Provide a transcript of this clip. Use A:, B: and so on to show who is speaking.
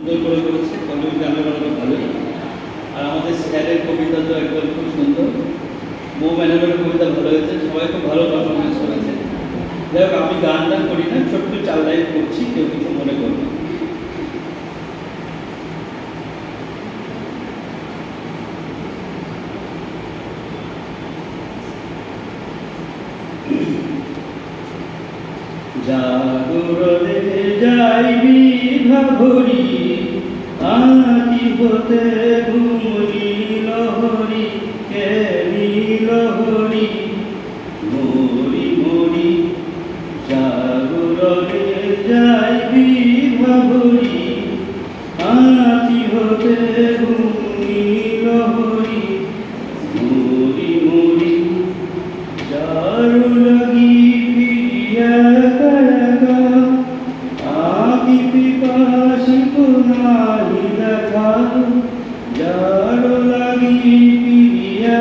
A: সুন্দর করে করেছে, কবির গানের অনেক ভালোই। আর আমাদের স্যারের কবিতা তো একদম খুব সুন্দর। মো ম্যাডামের কবিতা ভালো হয়েছে, সবাই খুব ভালো পারফরমেন্স করেছে। যাই হোক, আমি গানটা করি না, ছোট্ট 4 লাইন করছি, কেউ কিছু মনে করবে। জাগরণে যাইবি ভাবরি, আকি হতে ঘুমরি লহরি, কে লহরি মরি মরি। জাগরণে যাইবি ভাবরি, আকি হতে ঘুমরি লহরি মরি মরি। যারু লাগি পিয়া কারাগা, আকি পিপাসি পুনাহি দেখা। যারু লাগি পিয়া